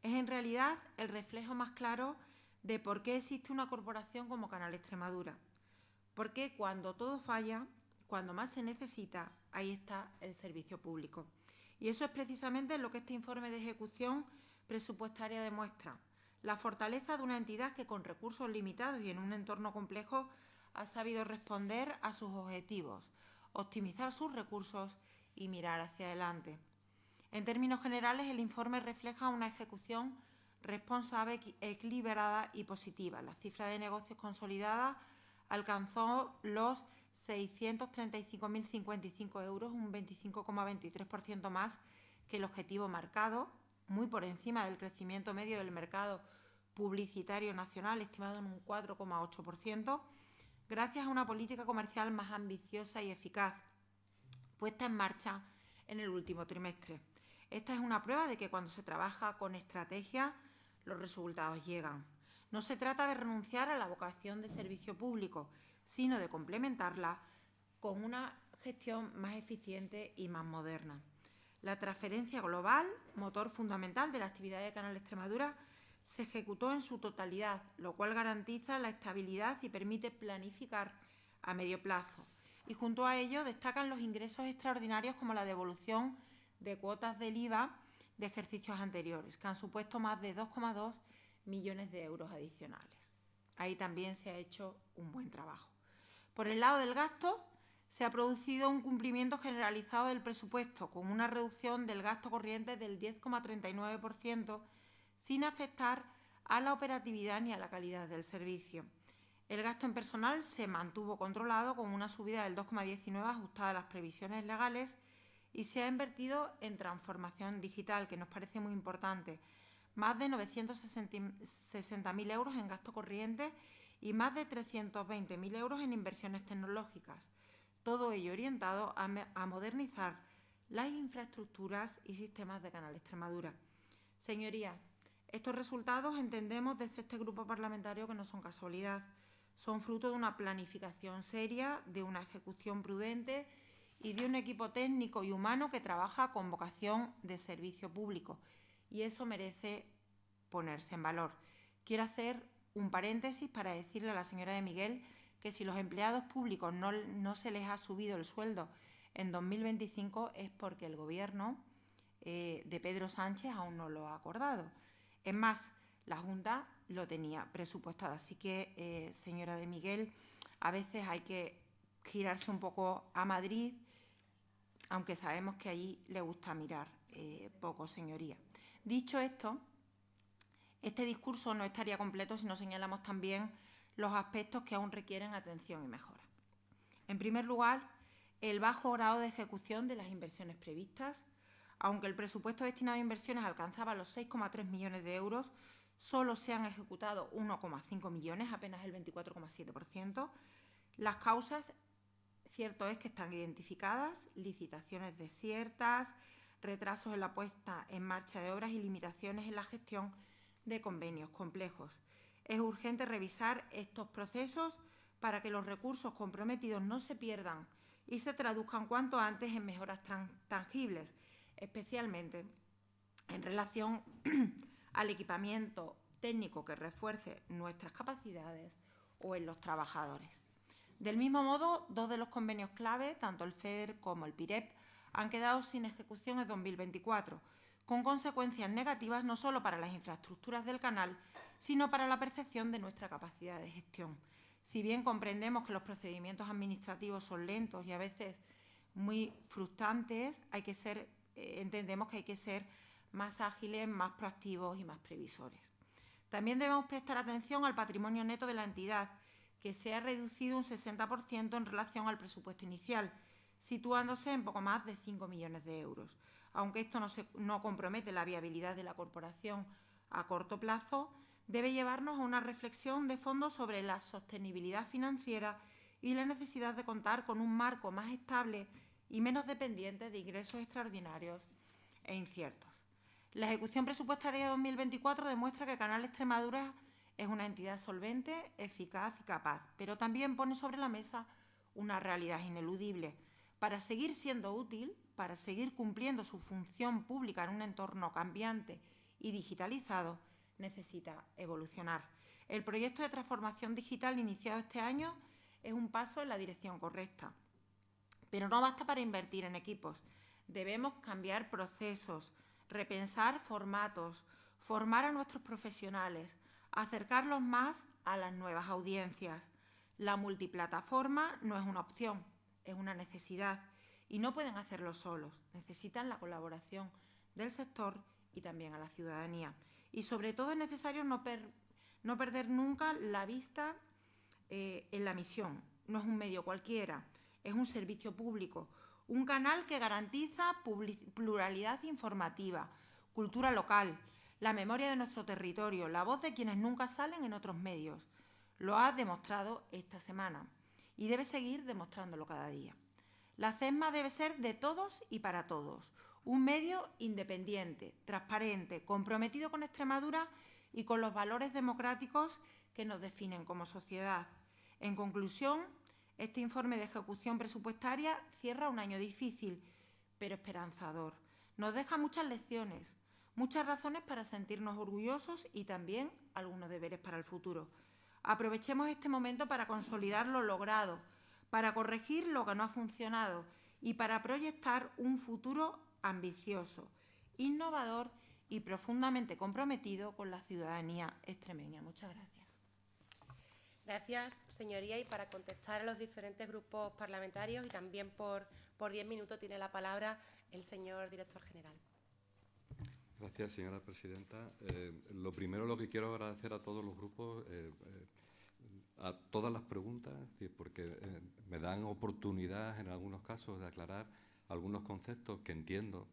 es en realidad el reflejo más claro de por qué existe una corporación como Canal Extremadura. Porque cuando todo falla, cuando más se necesita, ahí está el servicio público. Y eso es precisamente lo que este informe de ejecución presupuestaria demuestra: la fortaleza de una entidad que, con recursos limitados y en un entorno complejo, ha sabido responder a sus objetivos, optimizar sus recursos y mirar hacia adelante. En términos generales, el informe refleja una ejecución responsable, equilibrada y positiva. La cifra de negocios consolidada alcanzó los 635.055 euros, un 25,23% más que el objetivo marcado, muy por encima del crecimiento medio del mercado publicitario nacional, estimado en un 4,8%, gracias a una política comercial más ambiciosa y eficaz, puesta en marcha en el último trimestre. Esta es una prueba de que cuando se trabaja con estrategia, los resultados llegan. No se trata de renunciar a la vocación de servicio público, sino de complementarla con una gestión más eficiente y más moderna. La transferencia global, motor fundamental de la actividad de Canal Extremadura, se ejecutó en su totalidad, lo cual garantiza la estabilidad y permite planificar a medio plazo. Y junto a ello destacan los ingresos extraordinarios, como la devolución de cuotas del IVA de ejercicios anteriores, que han supuesto más de 2,2 millones de euros adicionales. Ahí también se ha hecho un buen trabajo. Por el lado del gasto, se ha producido un cumplimiento generalizado del presupuesto, con una reducción del gasto corriente del 10,39%, sin afectar a la operatividad ni a la calidad del servicio. El gasto en personal se mantuvo controlado, con una subida del 2,19% ajustada a las previsiones legales, y se ha invertido en transformación digital, que nos parece muy importante. Más de 960.000 euros en gasto corriente y más de 320.000 euros en inversiones tecnológicas. Todo ello orientado a modernizar las infraestructuras y sistemas de Canal Extremadura. Señorías, estos resultados entendemos desde este grupo parlamentario que no son casualidad, son fruto de una planificación seria, de una ejecución prudente y de un equipo técnico y humano que trabaja con vocación de servicio público, y eso merece ponerse en valor. Quiero hacer un paréntesis para decirle a la señora de Miguel que si los empleados públicos no se les ha subido el sueldo en 2025 es porque el Gobierno de Pedro Sánchez aún no lo ha acordado. Es más, la Junta lo tenía presupuestado. Así que, señora de Miguel, a veces hay que girarse un poco a Madrid, aunque sabemos que allí le gusta mirar poco, señoría. Dicho esto, este discurso no estaría completo si no señalamos también los aspectos que aún requieren atención y mejora. En primer lugar, el bajo grado de ejecución de las inversiones previstas. Aunque el presupuesto destinado a inversiones alcanzaba los 6,3 millones de euros, solo se han ejecutado 1,5 millones, apenas el 24,7%. Las causas, cierto es que están identificadas: licitaciones desiertas, retrasos en la puesta en marcha de obras y limitaciones en la gestión de convenios complejos. Es urgente revisar estos procesos para que los recursos comprometidos no se pierdan y se traduzcan cuanto antes en mejoras tangibles, especialmente en relación al equipamiento técnico que refuerce nuestras capacidades o en los trabajadores. Del mismo modo, dos de los convenios clave, tanto el FEDER como el PIREP, han quedado sin ejecución en 2024, con consecuencias negativas no solo para las infraestructuras del canal, sino para la percepción de nuestra capacidad de gestión. Si bien comprendemos que los procedimientos administrativos son lentos y a veces muy frustrantes, entendemos que hay que ser más ágiles, más proactivos y más previsores. También debemos prestar atención al patrimonio neto de la entidad, que se ha reducido un 60% en relación al presupuesto inicial, situándose en poco más de 5 millones de euros. Aunque esto no compromete la viabilidad de la corporación a corto plazo, debe llevarnos a una reflexión de fondo sobre la sostenibilidad financiera y la necesidad de contar con un marco más estable y menos dependiente de ingresos extraordinarios e inciertos. La ejecución presupuestaria de 2024 demuestra que Canal Extremadura es una entidad solvente, eficaz y capaz, pero también pone sobre la mesa una realidad ineludible. Para seguir siendo útil, para seguir cumpliendo su función pública en un entorno cambiante y digitalizado, necesita evolucionar. El proyecto de transformación digital iniciado este año es un paso en la dirección correcta. Pero no basta para invertir en equipos. Debemos cambiar procesos, repensar formatos, formar a nuestros profesionales, acercarlos más a las nuevas audiencias. La multiplataforma no es una opción, es una necesidad y no pueden hacerlo solos. Necesitan la colaboración del sector y también a la ciudadanía. Y sobre todo es necesario no perder nunca la vista en la misión. No es un medio cualquiera, es un servicio público, un canal que garantiza pluralidad informativa, cultura local, la memoria de nuestro territorio, la voz de quienes nunca salen en otros medios. Lo ha demostrado esta semana y debe seguir demostrándolo cada día. La CESMA debe ser de todos y para todos, un medio independiente, transparente, comprometido con Extremadura y con los valores democráticos que nos definen como sociedad. En conclusión, este informe de ejecución presupuestaria cierra un año difícil, pero esperanzador. Nos deja muchas lecciones, muchas razones para sentirnos orgullosos y también algunos deberes para el futuro. Aprovechemos este momento para consolidar lo logrado, para corregir lo que no ha funcionado y para proyectar un futuro ambicioso. innovador y profundamente comprometido con la ciudadanía extremeña. Muchas gracias. Gracias, señoría. Y para contestar a los diferentes grupos parlamentarios y también por 10 minutos tiene la palabra el señor director general. Gracias, señora presidenta. Lo primero, lo que quiero agradecer a todos los grupos, a todas las preguntas, porque me dan oportunidad en algunos casos de aclarar algunos conceptos que entiendo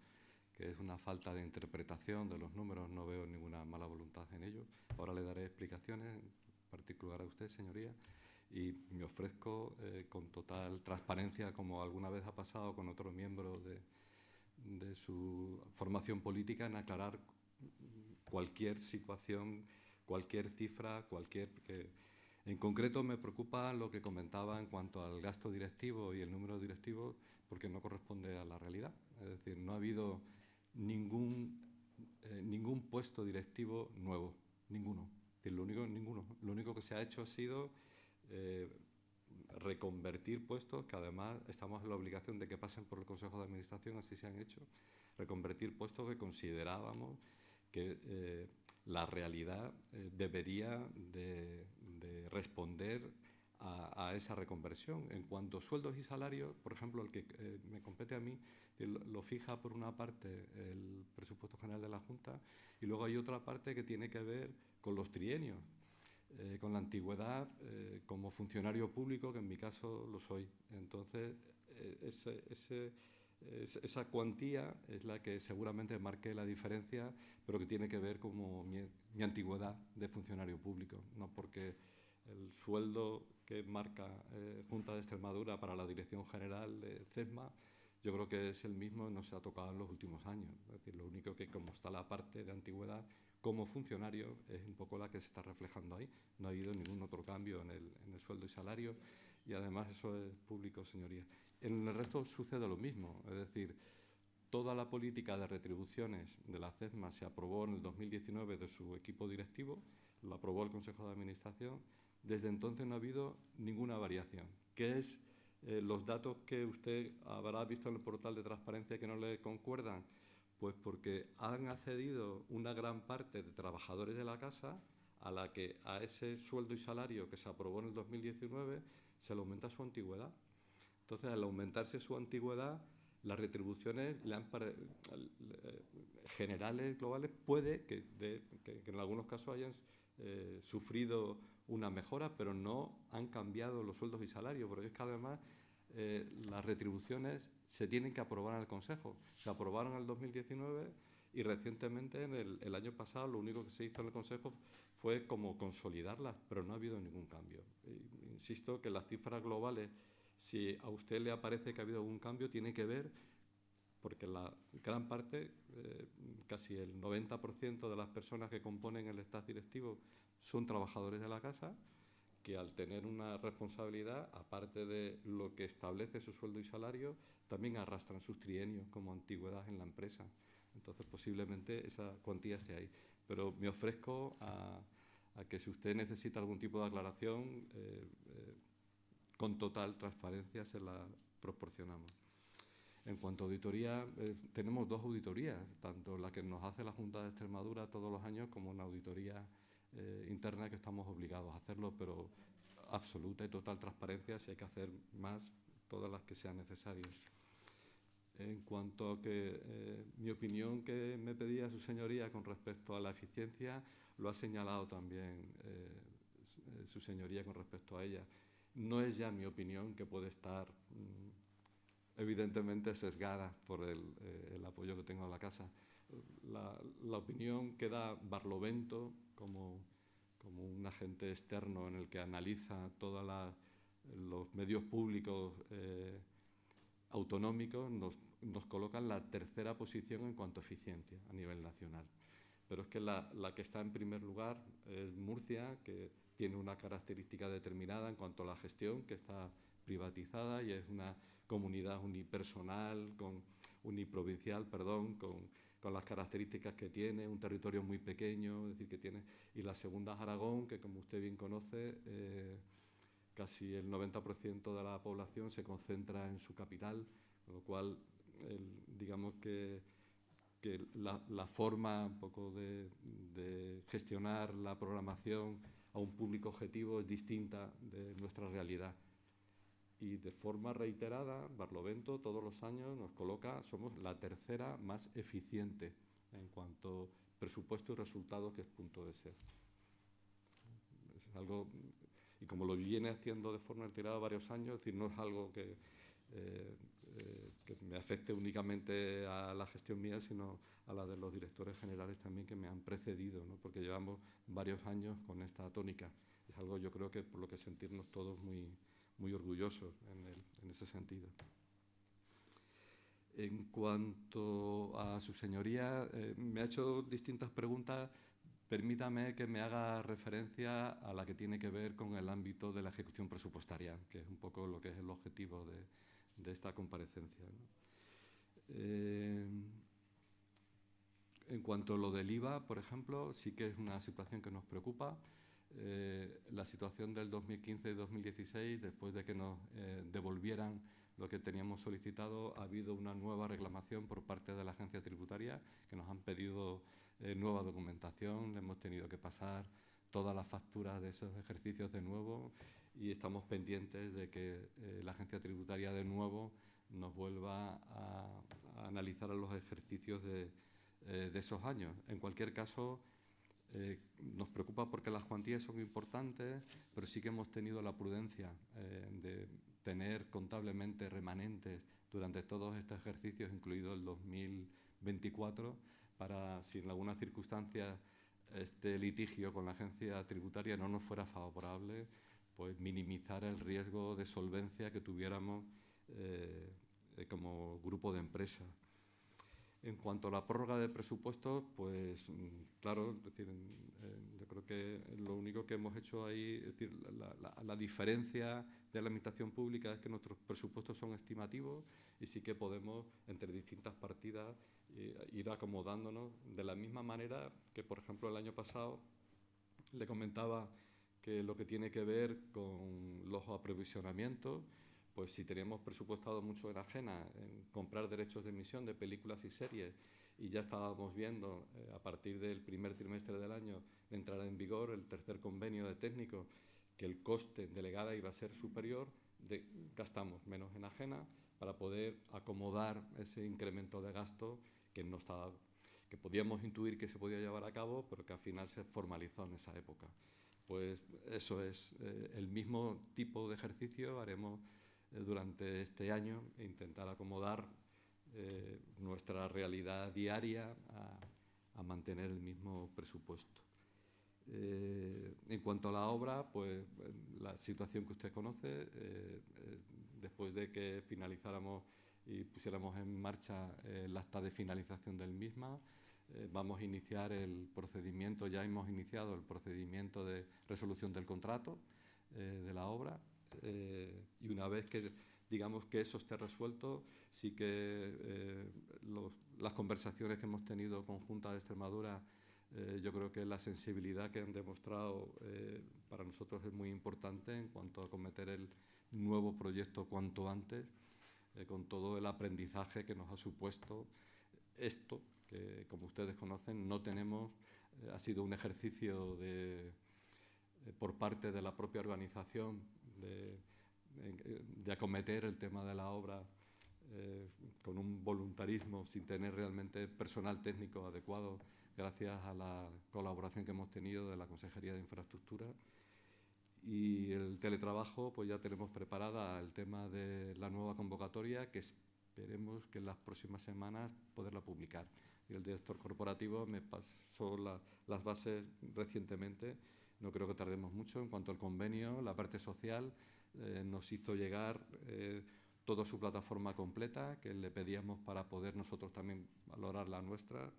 que es una falta de interpretación de los números, no veo ninguna mala voluntad en ello. Ahora le daré explicaciones, en particular a usted, señoría, y me ofrezco con total transparencia, como alguna vez ha pasado con otros miembros de su formación política, en aclarar cualquier situación, cualquier cifra, En concreto, me preocupa lo que comentaba en cuanto al gasto directivo y el número de directivos, porque no corresponde a la realidad. Es decir, no ha habido ningún puesto directivo nuevo, ninguno. Es decir, Lo único que se ha hecho ha sido reconvertir puestos, que además estamos en la obligación de que pasen por el Consejo de Administración, así se han hecho, reconvertir puestos que considerábamos que la realidad debería de responder a esa reconversión. En cuanto a sueldos y salarios, por ejemplo, el que me compete a mí, lo fija por una parte el presupuesto general de la Junta y luego hay otra parte que tiene que ver con los trienios, con la antigüedad como funcionario público, que en mi caso lo soy. Entonces, esa cuantía es la que seguramente marque la diferencia, pero que tiene que ver con mi antigüedad de funcionario público, no porque el sueldo que marca Junta de Extremadura para la Dirección General de CESMA, yo creo que es el mismo, no se ha tocado en los últimos años. Es decir, lo único que, como está la parte de antigüedad como funcionario, es un poco la que se está reflejando ahí. No ha habido ningún otro cambio en el sueldo y salario, y además eso es público, señorías. En el resto sucede lo mismo, es decir, toda la política de retribuciones de la CESMA se aprobó en el 2019 de su equipo directivo, lo aprobó el Consejo de Administración. Desde entonces no ha habido ninguna variación. ¿Qué es los datos que usted habrá visto en el portal de transparencia que no le concuerdan? Pues porque han accedido una gran parte de trabajadores de la casa a la que a ese sueldo y salario que se aprobó en el 2019 se le aumenta su antigüedad. Entonces, al aumentarse su antigüedad, las retribuciones generales, globales, puede que en algunos casos hayan sufrido una mejora, pero no han cambiado los sueldos y salarios, porque es que además las retribuciones se tienen que aprobar en el Consejo. Se aprobaron en el 2019 y recientemente, el año pasado, lo único que se hizo en el Consejo fue como consolidarlas, pero no ha habido ningún cambio. Insisto que las cifras globales, si a usted le parece que ha habido algún cambio, tiene que ver porque la gran parte, casi el 90% de las personas que componen el staff directivo son trabajadores de la casa, que al tener una responsabilidad, aparte de lo que establece su sueldo y salario, también arrastran sus trienios como antigüedad en la empresa. Entonces, posiblemente esa cuantía esté ahí. Pero me ofrezco a que si usted necesita algún tipo de aclaración, con total transparencia se la proporcionamos. En cuanto a auditoría, tenemos dos auditorías, tanto la que nos hace la Junta de Extremadura todos los años como una auditoría interna que estamos obligados a hacerlo, pero absoluta y total transparencia, si hay que hacer más, todas las que sean necesarias. En cuanto a que mi opinión que me pedía su señoría con respecto a la eficiencia, lo ha señalado también su señoría con respecto a ella. No es ya mi opinión, que puede estar evidentemente sesgada por el apoyo que tengo a la casa. La opinión que da Barlovento como un agente externo en el que analiza todos los medios públicos autonómicos, nos coloca en la tercera posición en cuanto a eficiencia a nivel nacional. Pero es que la que está en primer lugar es Murcia, que tiene una característica determinada en cuanto a la gestión, que está privatizada y es una comunidad uniprovincial, con las características que tiene, un territorio muy pequeño, es decir, que tiene. Y la segunda es Aragón, que como usted bien conoce, casi el 90% de la población se concentra en su capital, con lo cual, digamos que que la forma un poco de gestionar la programación a un público objetivo es distinta de nuestra realidad. Y de forma reiterada, Barlovento todos los años nos coloca, somos la tercera más eficiente en cuanto a presupuesto y resultados, que es Punto de Ser. Es algo, y como lo viene haciendo de forma reiterada varios años, es decir, no es algo que me afecte únicamente a la gestión mía, sino a la de los directores generales también que me han precedido, ¿no? Porque llevamos varios años con esta tónica. Es algo, yo creo, que por lo que sentirnos todos muy orgullosos en ese sentido. En cuanto a su señoría, me ha hecho distintas preguntas. Permítame que me haga referencia a la que tiene que ver con el ámbito de la ejecución presupuestaria, que es un poco lo que es el objetivo de esta comparecencia, ¿no? En cuanto a lo del IVA, por ejemplo, sí que es una situación que nos preocupa. La situación del 2015 y 2016, después de que nos devolvieran lo que teníamos solicitado, ha habido una nueva reclamación por parte de la agencia tributaria, que nos han pedido nueva documentación. Le hemos tenido que pasar todas las facturas de esos ejercicios de nuevo y estamos pendientes de que la agencia tributaria de nuevo nos vuelva a analizar los ejercicios de esos años. En cualquier caso, nos preocupa porque las cuantías son importantes, pero sí que hemos tenido la prudencia de tener contablemente remanentes durante todos estos ejercicios, incluido el 2024, para, si en alguna circunstancia este litigio con la agencia tributaria no nos fuera favorable, pues minimizar el riesgo de solvencia que tuviéramos como grupo de empresas. En cuanto a la prórroga de presupuestos, pues claro, es decir, yo creo que lo único que hemos hecho ahí, es decir, la diferencia de la administración pública es que nuestros presupuestos son estimativos y sí que podemos, entre distintas partidas, ir acomodándonos de la misma manera que, por ejemplo, el año pasado le comentaba que lo que tiene que ver con los aprovisionamientos, pues si teníamos presupuestado mucho en Agena, en comprar derechos de emisión de películas y series, y ya estábamos viendo a partir del primer trimestre del año entrar en vigor el tercer convenio de técnicos, que el coste en delegada iba a ser superior, gastamos menos en Agena para poder acomodar ese incremento de gasto que podíamos intuir que se podía llevar a cabo, pero que al final se formalizó en esa época. Pues eso es el mismo tipo de ejercicio haremos durante este año e intentar acomodar nuestra realidad diaria a mantener el mismo presupuesto. En cuanto a la obra, pues la situación que usted conoce, después de que finalizáramos y pusiéramos en marcha el acta de finalización del misma, vamos a iniciar el procedimiento, ya hemos iniciado el procedimiento de resolución del contrato de la obra. Y una vez que digamos que eso esté resuelto, sí que las conversaciones que hemos tenido con Junta de Extremadura, yo creo que la sensibilidad que han demostrado para nosotros es muy importante en cuanto a acometer el nuevo proyecto cuanto antes, con todo el aprendizaje que nos ha supuesto esto, que como ustedes conocen no tenemos, ha sido un ejercicio por parte de la propia organización de acometer el tema de la obra con un voluntarismo sin tener realmente personal técnico adecuado, gracias a la colaboración que hemos tenido de la Consejería de Infraestructura. Y el teletrabajo, pues ya tenemos preparada el tema de la nueva convocatoria, que esperemos que en las próximas semanas poderla publicar. Y el director corporativo me pasó las bases recientemente. No creo que tardemos mucho. En cuanto al convenio, la parte social nos hizo llegar toda su plataforma completa, que le pedíamos para poder nosotros también valorar la nuestra.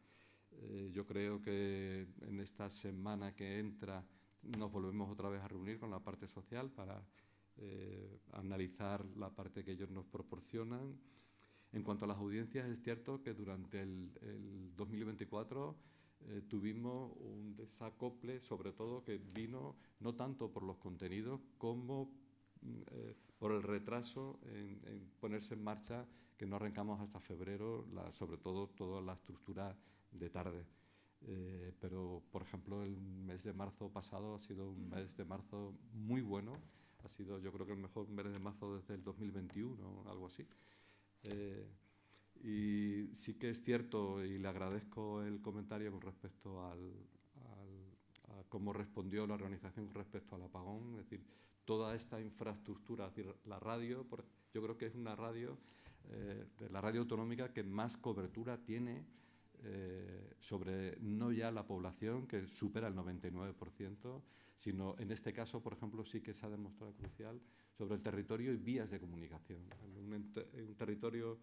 Yo creo que en esta semana que entra nos volvemos otra vez a reunir con la parte social para analizar la parte que ellos nos proporcionan. En cuanto a las audiencias, es cierto que durante el 2024 tuvimos un desacople, sobre todo que vino no tanto por los contenidos como por el retraso en ponerse en marcha, que no arrancamos hasta febrero, sobre todo toda la estructura de tarde. Pero, por ejemplo, el mes de marzo pasado ha sido un mes de marzo muy bueno. Ha sido, yo creo que el mejor mes de marzo desde el 2021, algo así. Y sí que es cierto, y le agradezco el comentario con respecto a cómo respondió la organización con respecto al apagón. Es decir, toda esta infraestructura, es decir, la radio, yo creo que es una radio, de la radio autonómica que más cobertura tiene sobre no ya la población, que supera el 99%, sino en este caso, por ejemplo, sí que se ha demostrado crucial sobre el territorio y vías de comunicación. En un territorio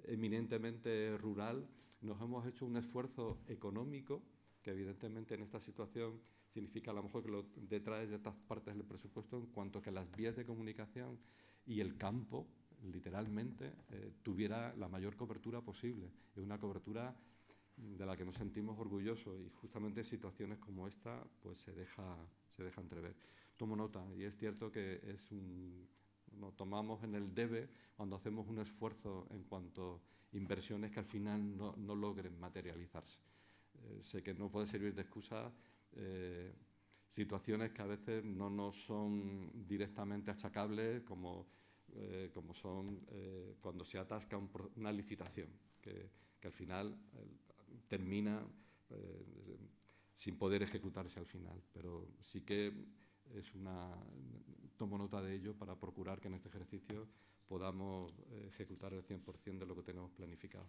eminentemente rural nos hemos hecho un esfuerzo económico que evidentemente en esta situación significa a lo mejor que lo detraes de estas partes del presupuesto, en cuanto que las vías de comunicación y el campo, literalmente, tuviera la mayor cobertura posible. Es una cobertura de la que nos sentimos orgullosos, y justamente en situaciones como esta pues se deja entrever. Tomo nota, y es cierto que nos tomamos en el debe cuando hacemos un esfuerzo en cuanto a inversiones que al final no logren materializarse. Sé que no puede servir de excusa situaciones que a veces no nos son directamente achacables, como son cuando se atasca una licitación, que al final termina sin poder ejecutarse al final. Pero sí que tomo nota de ello para procurar que en este ejercicio podamos ejecutar el 100% de lo que tenemos planificado.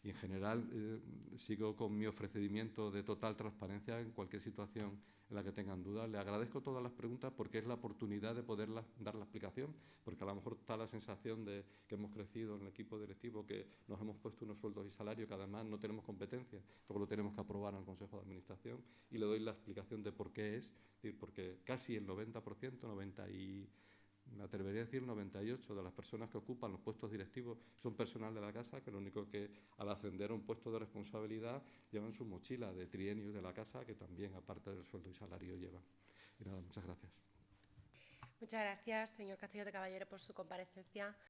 Y en general sigo con mi ofrecimiento de total transparencia en cualquier situación en la que tengan dudas. Le agradezco todas las preguntas porque es la oportunidad de poder dar la explicación, porque a lo mejor está la sensación de que hemos crecido en el equipo directivo, que nos hemos puesto unos sueldos y salarios que además no tenemos competencia, luego lo tenemos que aprobar en el Consejo de Administración, y le doy la explicación de por qué es, decir, porque casi el 90%, me atrevería a decir 98% de las personas que ocupan los puestos directivos son personal de la casa, que lo único que al ascender a un puesto de responsabilidad llevan su mochila de trienios de la casa, que también aparte del sueldo y salario llevan. Y nada, muchas gracias. Muchas gracias, señor Castellote Caballero, por su comparecencia.